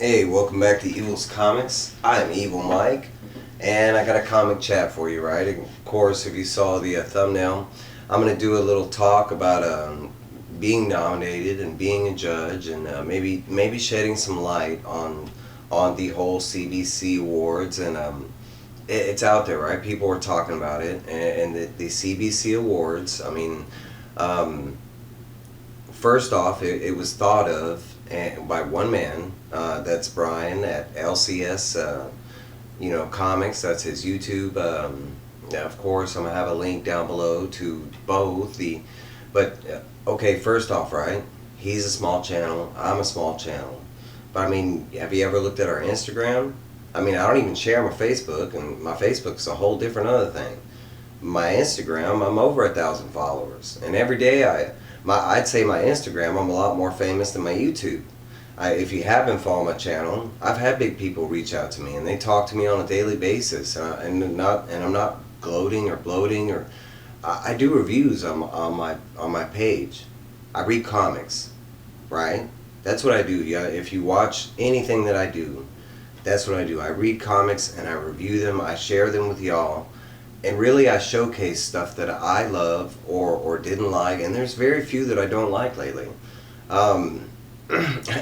Hey, welcome back to Evil's Comics. I'm Evil Mike, and I got a comic chat for you, right? Of course, if you saw the thumbnail, I'm going to do a little talk about being nominated and being a judge, and maybe shedding some light on the whole CBC awards. And it's out there, right? People are talking about it, and the CBC awards. First off, it was thought of by one man. That's Brian at LCS, Comics. That's his YouTube. Of course, I'm gonna have a link down below to both. Okay, first off, right? He's a small channel. I'm a small channel. But have you ever looked at our Instagram? I don't even share my Facebook, and my Facebook's a whole different other thing. My Instagram, I'm over 1,000 followers, and every day I'd say my Instagram, I'm a lot more famous than my YouTube. If you haven't followed my channel, I've had big people reach out to me, and they talk to me on a daily basis, and I'm not gloating or bloating, or I do reviews on my page. I read comics, right? That's what I do. Yeah, if you watch anything that I do, that's what I do. I read comics and I review them. I share them with y'all. And really, I showcase stuff that I love or didn't like, and there's very few that I don't like lately.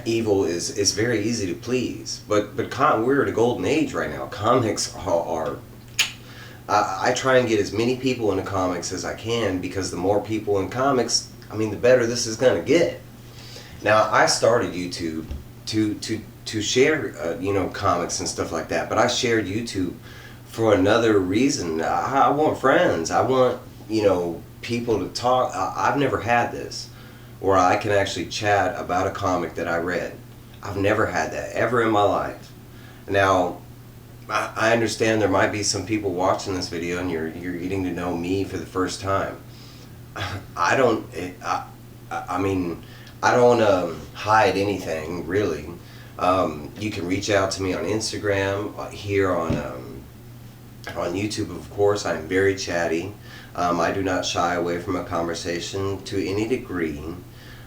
Evil is very easy to please, but we're at a golden age right now. Comics are I try and get as many people into comics as I can, because the more people in comics, the better this is gonna get. Now, I started YouTube to share comics and stuff like that, but I shared YouTube for another reason. I want friends. I want, people to talk. I've never had this, where I can actually chat about a comic that I read. I've never had that ever in my life. Now, I understand there might be some people watching this video and you're getting to know me for the first time. I don't hide anything, really. You can reach out to me on Instagram, here on YouTube. Of course, I'm very chatty. I do not shy away from a conversation to any degree,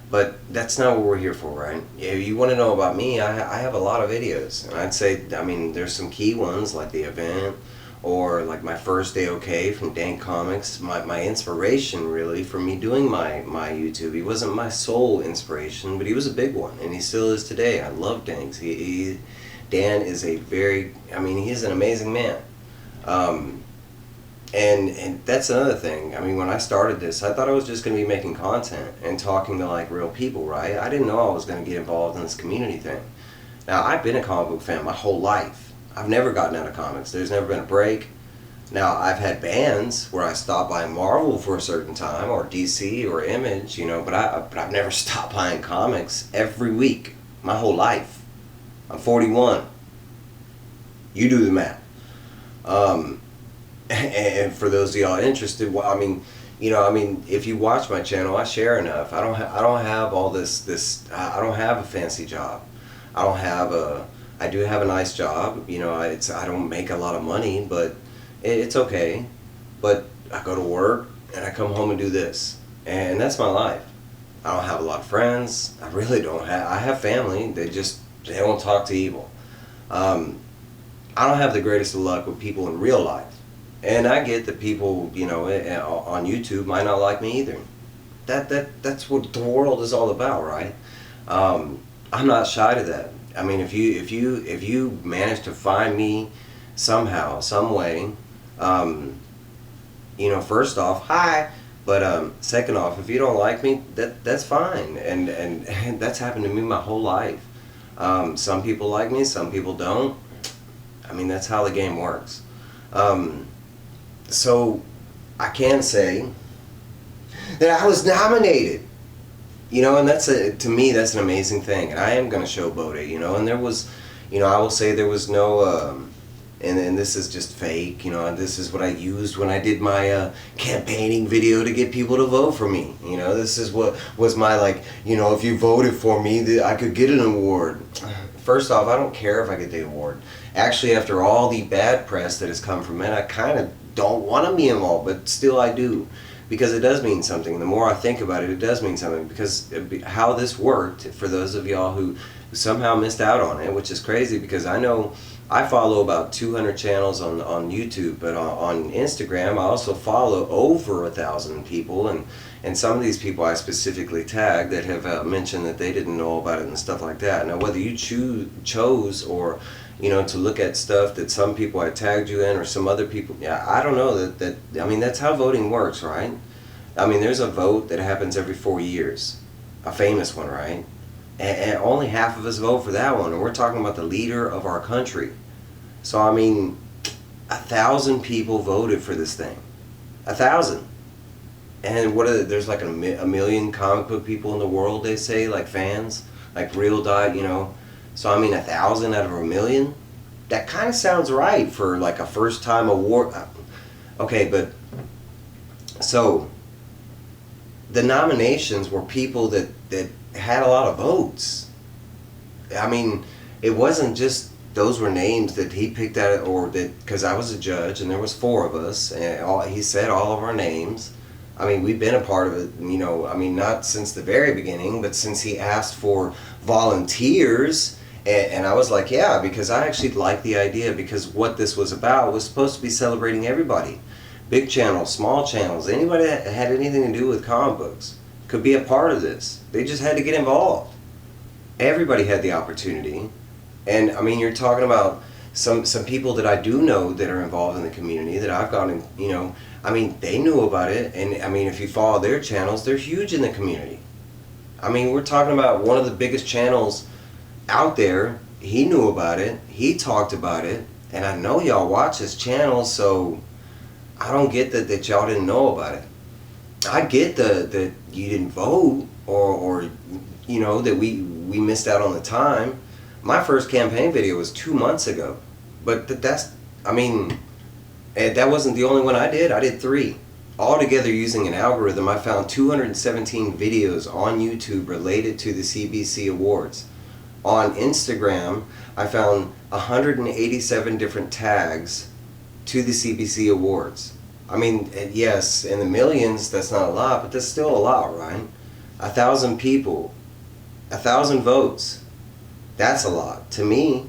but that's not what we're here for, right? If you want to know about me, I have a lot of videos, and I'd say, there's some key ones like the event, or like my first day okay from Dank Comics. My inspiration, really, for me doing my YouTube, he wasn't my sole inspiration, but he was a big one, and he still is today. I love Danks. Dan is he's an amazing man. And that's another thing. When I started this, I thought I was just going to be making content and talking to like real people, right? I didn't know I was going to get involved in this community thing. Now, I've been a comic book fan my whole life. I've never gotten out of comics. There's never been a break. Now, I've had bands where I stopped buying Marvel for a certain time, or DC, or Image, but I've never stopped buying comics every week my whole life. I'm 41. You do the math. And for those of y'all interested, if you watch my channel, I share enough. I don't have all this. I don't have a fancy job. I do have a nice job. I don't make a lot of money, but it's okay. But I go to work and I come home and do this, and that's my life. I don't have a lot of friends. I really don't have. I have family. They don't talk to Evil. I don't have the greatest of luck with people in real life. And I get that people, on YouTube might not like me either. That's what the world is all about, right? I'm not shy to that. If you manage to find me somehow, some way, first off, hi. But second off, if you don't like me, that's fine. And that's happened to me my whole life. Some people like me, some people don't. That's how the game works. So I can say that I was nominated, and to me, that's an amazing thing, and I am going to showboat it, and there was, I will say there was no, and this is just fake, this is what I used when I did my campaigning video to get people to vote for me, this is what was my, if you voted for me, I could get an award. First off, I don't care if I get the award. Actually, after all the bad press that has come from it, I kind of don't want to be involved, but still I do, because it does mean something. The more I think about it, it does mean something, because how this worked, for those of y'all who somehow missed out on it, which is crazy because I know I follow about 200 channels on YouTube, but on Instagram I also follow over 1,000 people, and some of these people I specifically tagged that have mentioned that they didn't know about it and stuff like that. Now, whether you chose or to look at stuff that some people I tagged you in or some other people, yeah, I don't know that I mean, that's how voting works, right? I mean, there's a vote that happens every 4 years, a famous one, right? And only half of us vote for that one, and we're talking about the leader of our country. So I mean, 1,000 people voted for this thing, 1,000. And there's like a million comic book people in the world, they say, like fans, like real so I mean, 1,000 out of a million, that kind of sounds right for like a first time award. Okay, but so the nominations were people that had a lot of votes. I mean, it wasn't just those were names that he picked out, or that, because I was a judge and there was 4 of us, and he said all of our names. I mean, we've been a part of it, I mean, not since the very beginning, but since he asked for volunteers, and I was like, yeah, because I actually like the idea, because what this was about was supposed to be celebrating everybody. Big channels, small channels, anybody that had anything to do with comic books could be a part of this. They just had to get involved. Everybody had the opportunity. And I mean, you're talking about some people that I do know that are involved in the community that I've gotten, I mean, they knew about it. And I mean, if you follow their channels, they're huge in the community. I mean, we're talking about one of the biggest channels out there. He knew about it. He talked about it. And I know y'all watch his channel, so I don't get that y'all didn't know about it. I get that you didn't vote, or that we missed out on the time. My first campaign video was 2 months ago, but I mean, that wasn't the only one I did. I did 3. Altogether, using an algorithm, I found 217 videos on YouTube related to the CBC Awards. On Instagram, I found 187 different tags to the CBC Awards. I mean, yes, in the millions, that's not a lot, but that's still a lot, right? 1,000 people, 1,000 votes. That's a lot to me.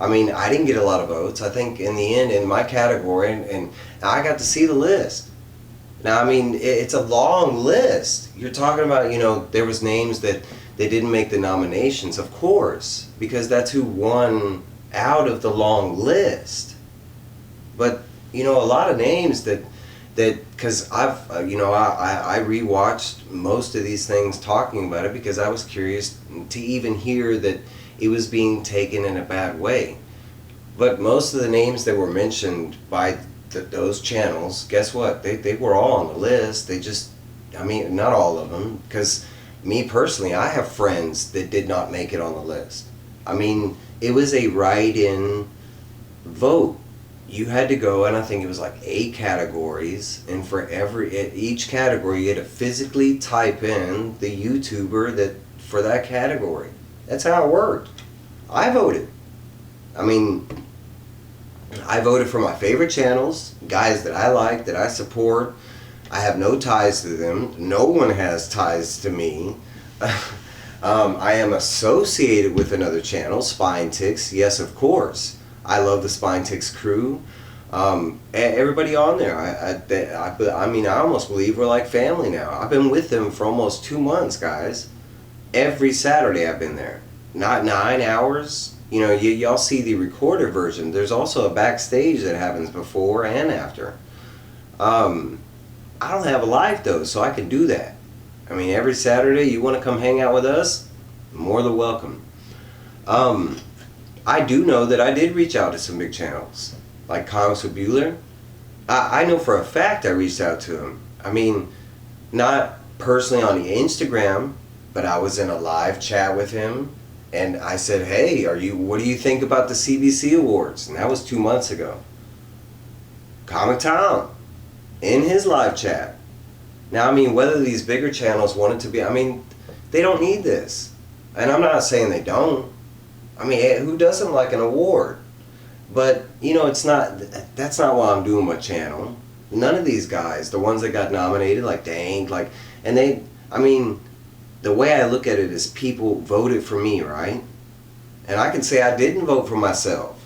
I mean, I didn't get a lot of votes. I think in the end, in my category, and I got to see the list. Now, I mean, it's a long list. You're talking about, there was names that they didn't make the nominations, of course, because that's who won out of the long list. But a lot of names that because I've I rewatched most of these things talking about it, because I was curious to even hear that it was being taken in a bad way. But most of the names that were mentioned by those channels, guess what? They were all on the list. They just, I mean, not all of them, because me personally, I have friends that did not make it on the list. I mean, it was a write-in vote. You had to go, and I think it was like 8 categories, and for each category you had to physically type in the YouTuber that for that category. That's how it worked. I voted. I mean, I voted for my favorite channels, guys that I like, that I support. I have no ties to them. No one has ties to me. I am associated with another channel, Spine Ticks. Yes, of course. I love the Spine Ticks crew. Everybody on there, I mean, I almost believe we're like family now. I've been with them for almost 2 months, guys. Every Saturday I've been there. Not 9 hours. Y'all see the recorded version. There's also a backstage that happens before and after. I don't have a life though, so I can do that. I mean, every Saturday you want to come hang out with us, more than welcome. I do know that I did reach out to some big channels, like Comics with Bueller. I know for a fact I reached out to him. I mean, not personally on the Instagram, but I was in a live chat with him, and I said, hey, what do you think about the CBC Awards? And that was 2 months ago. Comic Town, in his live chat. Now, I mean, whether these bigger channels wanted to be, I mean, they don't need this. And I'm not saying they don't. I mean, who doesn't like an award? But, that's not why I'm doing my channel. None of these guys, the ones that got nominated, like Dang, I mean, the way I look at it is people voted for me, right? And I can say I didn't vote for myself.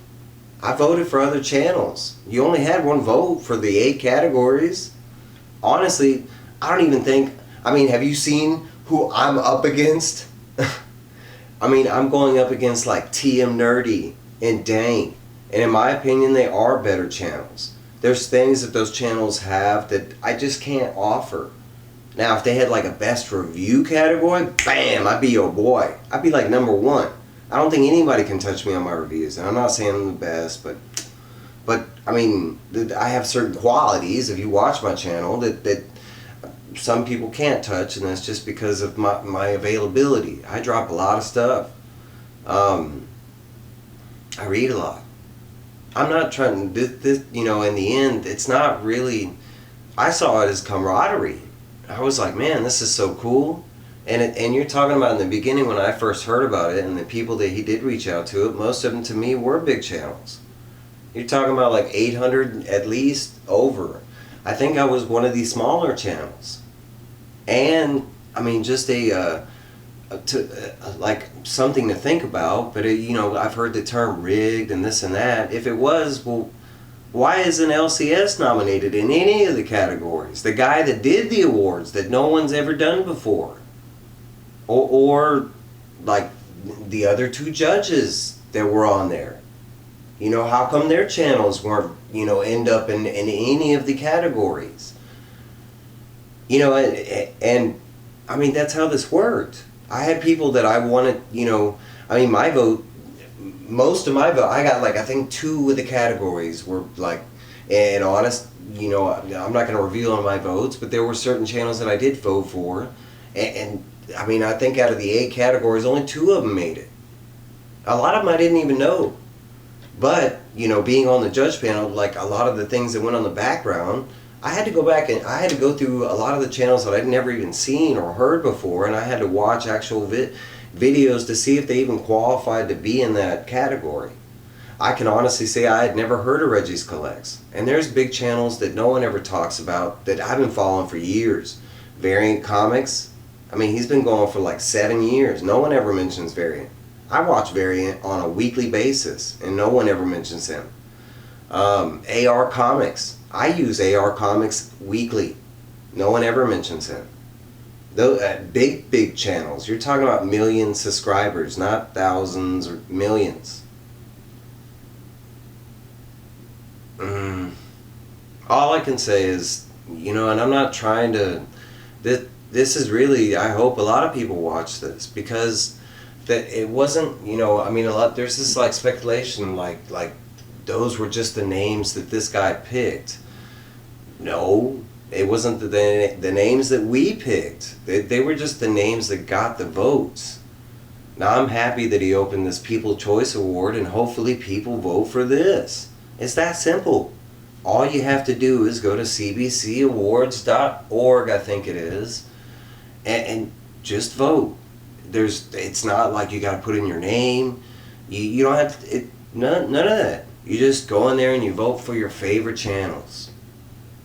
I voted for other channels. You only had one vote for the 8 categories. Honestly, I don't even think, I mean, have you seen who I'm up against? I mean, I'm going up against like TM Nerdy and Dank. And in my opinion, they are better channels. There's things that those channels have that I just can't offer. Now, if they had like a best review category, bam, I'd be your boy. I'd be like #1. I don't think anybody can touch me on my reviews. And I'm not saying I'm the best, but I mean, I have certain qualities, if you watch my channel, that some people can't touch, and that's just because of my availability. I drop a lot of stuff. I read a lot. I'm not trying, this, you know, in the end, it's not really, I saw it as camaraderie. I was like, man, this is so cool. And you're talking about in the beginning when I first heard about it, and the people that he did reach out to, most of them to me were big channels. You're talking about like 800 at least over. I think I was one of these smaller channels. And, I mean, just like something to think about, but you know, I've heard the term rigged and this and that. If it was, well, why isn't LCS nominated in any of the categories? The guy that did the awards that no one's ever done before. Or like the other 2 judges that were on there. You know, how come their channels weren't, you know, end up in any of the categories? You know, and I mean, that's how this worked. I had people that I wanted, you know, I mean, my vote, most of my vote, I got like, I think 2 of the categories were like, and honest, you know, I'm not going to reveal on my votes, but there were certain channels that I did vote for. And I mean, I think out of the 8 categories, only 2 of them made it. A lot of them I didn't even know. But, you know, being on the judge panel, like a lot of the things that went on the background, I had to go back and I had to go through a lot of the channels that I'd never even seen or heard before, and I had to watch actual videos to see if they even qualified to be in that category. I can honestly say I had never heard of Reggie's Collects. And there's big channels that no one ever talks about that I've been following for years. Variant Comics, I mean, he's been going for like 7 years. No one ever mentions Variant. I watch Variant on a weekly basis, and no one ever mentions him. AR Comics. I use AR Comics weekly. No one ever mentions him. Those big channels. You're talking about millions subscribers, not thousands or millions. All I can say is, you know, and I'm not trying to. This is really, I hope a lot of people watch this, because that it wasn't, you know, I mean, there's this like speculation like those were just the names that this guy picked. No, it wasn't the names that we picked. They were just the names that got the votes. Now I'm happy that he opened this People Choice Award, and hopefully people vote for this. It's that simple. All you have to do is go to cbcawards.org, I think it is, and just vote. It's not like you got to put in your name. You don't have to, none of that. You just go in there and you vote for your favorite channels.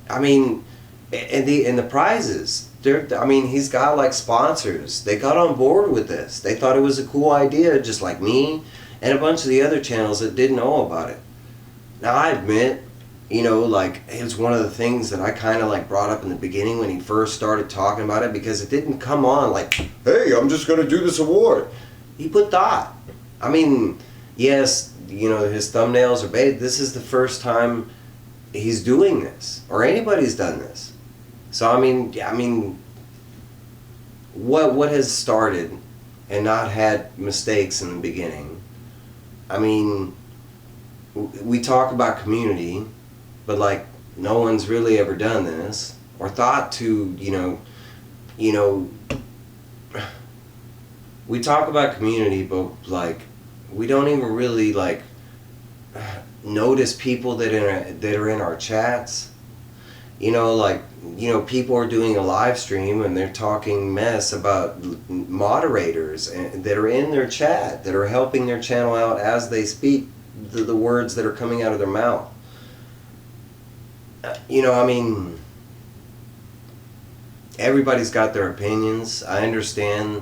I mean, and the prizes. I mean, he's got like sponsors. They got on board with this. They thought it was a cool idea, just like me and a bunch of the other channels that didn't know about it. Now I admit, you know, like, it's one of the things that I kind of like brought up in the beginning when he first started talking about it, because it didn't come on like, hey, I'm just going to do this award. He put thought. I mean, yes, you know, his thumbnails are bad. This is the first time he's doing this, or anybody's done this. So I mean, what has started and not had mistakes in the beginning? I mean, we talk about community, but like no one's really ever done this or thought to, you know, we talk about community, but like we don't even really like notice people that are in our chats. You know, like, you know, people are doing a live stream and they're talking mess about moderators that are in their chat, that are helping their channel out as they speak the words that are coming out of their mouth. You know, I mean, everybody's got their opinions. I understand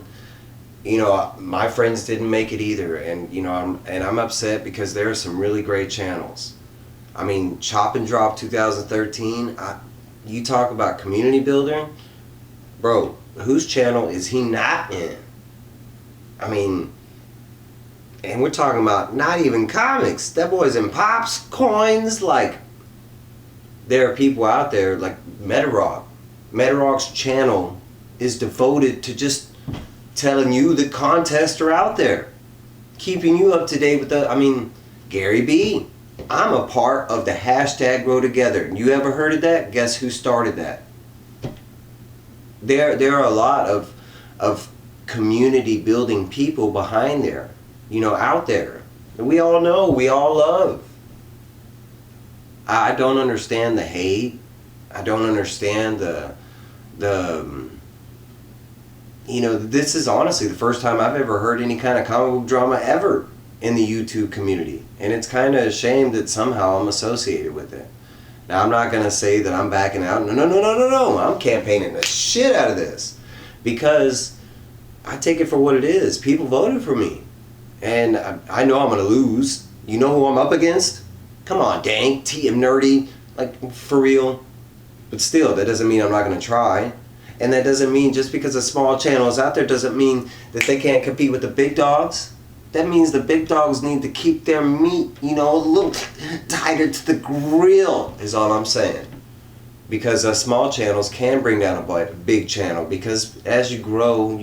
you know, my friends didn't make it either, and you know, I'm upset because there are some really great channels. I mean, Chop and Drop 2013. You talk about community building, bro. Whose channel is he not in? I mean, and we're talking about not even comics. That boy's in pops, coins. Like, there are people out there like Metarock. Metarock's channel is devoted to just telling you the contests are out there, keeping you up to date with the. I mean, Gary B. I'm a part of the hashtag Grow Together. You ever heard of that? Guess who started that? There are a lot of community building people behind there, you know, out there. And we all know, we all love. I don't understand the hate. I don't understand the you know, this is honestly the first time I've ever heard any kind of comic book drama ever in the YouTube community. And it's kind of a shame that somehow I'm associated with it. Now, I'm not going to say that I'm backing out. No. I'm campaigning the shit out of this. Because I take it for what it is. People voted for me. And I know I'm going to lose. You know who I'm up against? Come on, dang. TM Nerdy. Like, for real. But still, that doesn't mean I'm not going to try. And that doesn't mean just because a small channel is out there doesn't mean that they can't compete with the big dogs. That means the big dogs need to keep their meat, you know, a little tighter to the grill, is all I'm saying. Because small channels can bring down a big channel. Because as you grow,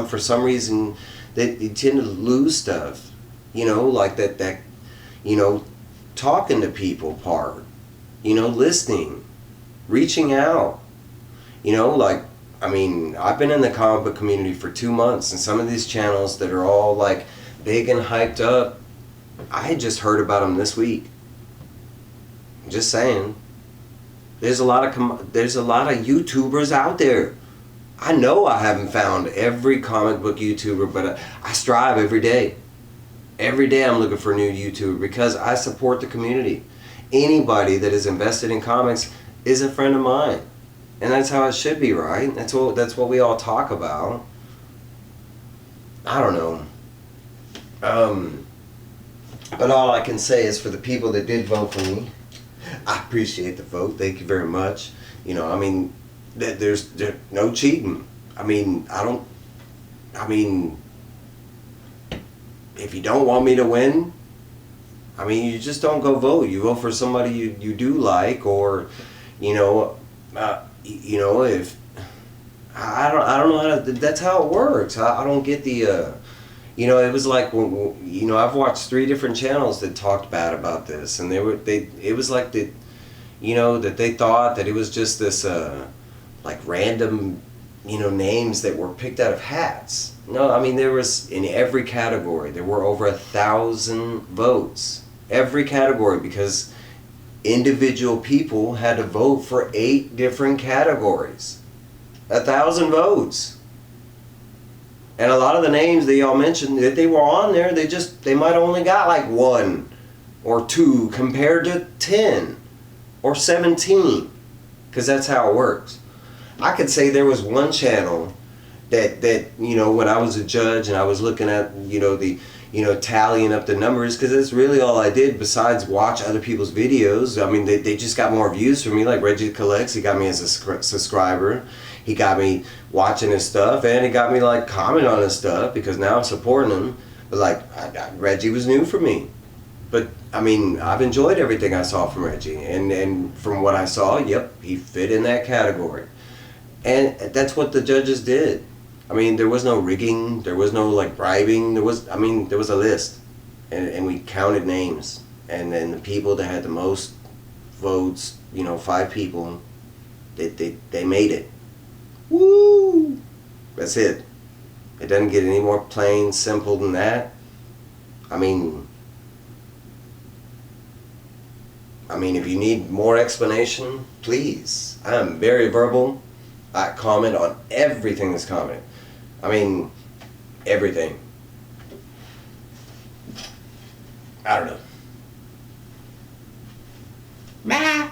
for some reason, you tend to lose stuff. You know, like that, you know, talking to people part. You know, listening, reaching out. You know, like, I mean, I've been in the comic book community for 2 months, and some of these channels that are all like big and hyped up, I had just heard about them this week. Just saying. There's a lot of YouTubers out there. I know I haven't found every comic book YouTuber, but I strive every day. Every day I'm looking for a new YouTuber because I support the community. Anybody that is invested in comics is a friend of mine. And that's how it should be, right? That's what we all talk about. I don't know. But all I can say is for the people that did vote for me, I appreciate the vote. Thank you very much. You know, I mean, there's no cheating. I mean, if you don't want me to win, I mean, you just don't go vote. You vote for somebody you do like, or, you know, if I don't know how to. That's how it works. I don't get the. You know, it was like you know, I've watched 3 different channels that talked bad about this, and it was like that, you know, that they thought that it was just this like random, you know, names that were picked out of hats. No, I mean, there was in every category there were over 1,000 votes, every category, because individual people had to vote for 8 different categories. 1,000 votes. And a lot of the names that y'all mentioned that they were on there, they might only got like 1 or 2 compared to 10 or 17, because that's how it works. I could say there was one channel that you know, when I was a judge and I was looking at, you know, tallying up the numbers, because that's really all I did besides watch other people's videos. I mean, they just got more views from me, like Reggie Collects. He got me as a subscriber. He got me watching his stuff, and he got me like comment on his stuff, because now I'm supporting him. But like, Reggie was new for me. But I mean, I've enjoyed everything I saw from Reggie, and from what I saw, yep, he fit in that category. And that's what the judges did. I mean, there was no rigging, there was no like bribing, there was a list, and we counted names, and then the people that had the most votes, you know, 5 people, they made it. Woo! That's it. It doesn't get any more plain, simple than that. I mean, if you need more explanation, please. I am very verbal. I comment on everything that's commented. I mean, everything. I don't know.